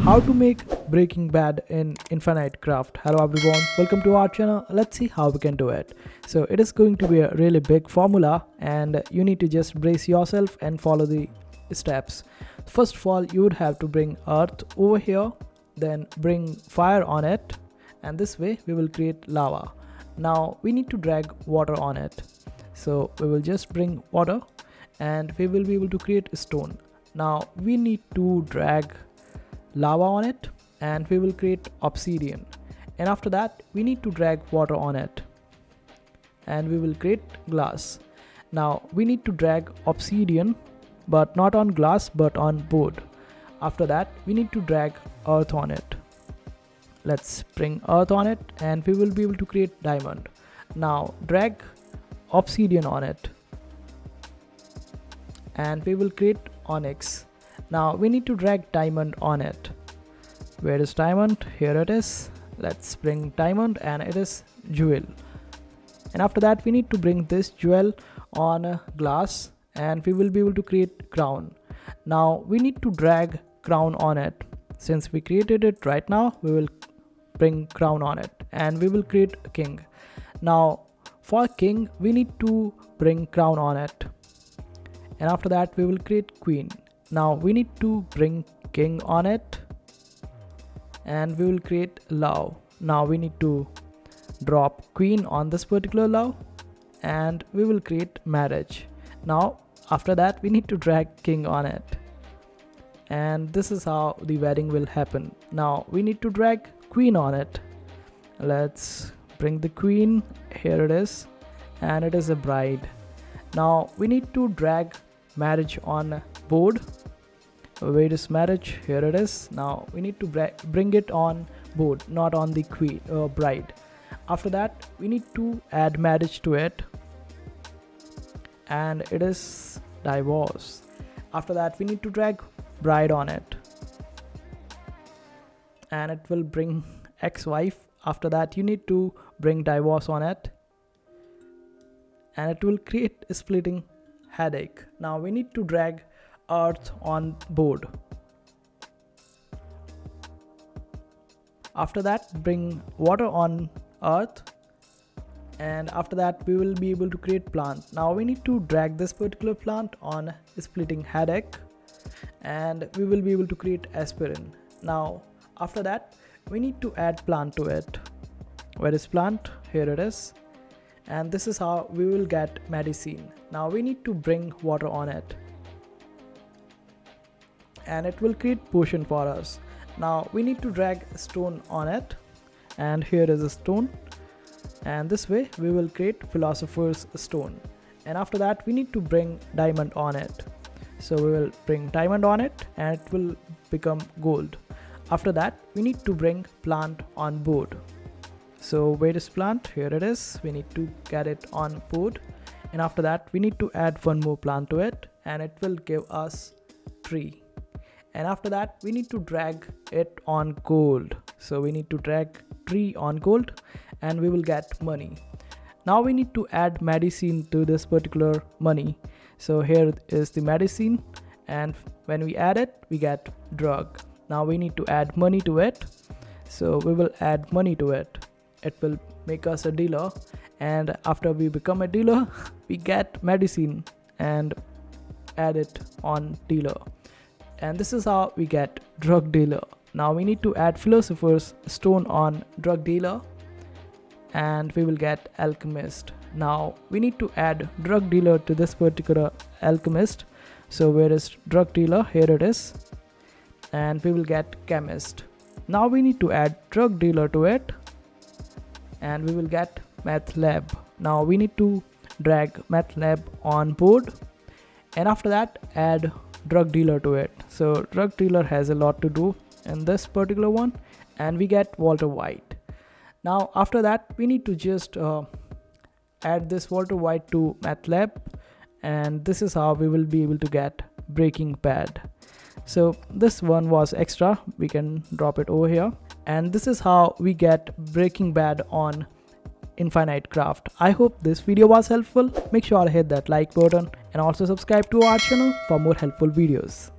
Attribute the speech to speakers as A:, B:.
A: How to make Breaking Bad in Infinite Craft. Hello everyone, welcome to our channel. Let's see how we can do it. So it is going to be a really big formula and you need to just brace yourself and follow the steps. First of all, you would have to bring earth over here, then bring fire on it, and this way we will create lava. Now we need to drag water on it. So we will just bring water and we will be able to create a stone. Now we need to drag lava on it and we will create obsidian, and after that we need to drag water on it and we will create glass. Now we need to drag obsidian but not on glass but on board. After that we need to drag earth on it. Let's bring earth on it and we will be able to create diamond. Now drag obsidian on it and we will create onyx. Now we need to drag diamond on it. Where is diamond? Here it is. Let's bring diamond and it is jewel. And after that we need to bring this jewel on glass and we will be able to create crown. Now we need to drag crown on it. Since we created it right now, we will bring crown on it and we will create a king. Now for king we need to bring crown on it, and after that we will create queen. Now we need to bring king on it and we will create love. Now we need to drop queen on this particular love and we will create marriage. Now after that we need to drag king on it, and this is how the wedding will happen. Now we need to drag queen on it. Let's bring the queen. Here it is, and it is a bride. Now we need to drag marriage on board. Where is marriage? Here it is. Now we need to bring it on board, not on the queen bride. After that we need to add marriage to it and it is divorce. After that we need to drag bride on it and it will bring ex-wife. After that you need to bring divorce on it and it will create a splitting headache. Now we need to drag earth on board. After that bring water on earth, and after that we will be able to create plant. Now we need to drag this particular plant on splitting headache and we will be able to create aspirin. Now after that we need to add plant to it. Where is plant? Here it is, and this is how we will get medicine. Now we need to bring water on it and it will create potion for us. Now we need to drag a stone on it and here is a stone, and this way we will create philosopher's stone. And after that we need to bring diamond on it. So we will bring diamond on it and it will become gold. After that we need to bring plant on board. So where is plant? Here it is. We need to get it on board, and after that we need to add one more plant to it and it will give us tree. And after that we need to drag it on gold. So we need to drag tree on gold and we will get money. Now we need to add medicine to this particular money. So here is the medicine, and when we add it we get drug. Now we need to add money to it. So we will add money to it. It will make us a dealer, and after we become a dealer we get medicine and add it on dealer, and this is how we get drug dealer. Now we need to add philosopher's stone on drug dealer and we will get alchemist. Now we need to add drug dealer to this particular alchemist. So where is drug dealer? Here it is, and we will get chemist. Now we need to add drug dealer to it and we will get math lab. Now we need to drag math lab on board, and after that add drug dealer to it. So drug dealer has a lot to do in this particular one, and we get Walter White. Now after that we need to just add this Walter White to math lab, and this is how we will be able to get Breaking Bad. So this one was extra, we can drop it over here, and this is how we get Breaking Bad on Infinite Craft. I hope this video was helpful. Make sure to hit that like button and also subscribe to our channel for more helpful videos.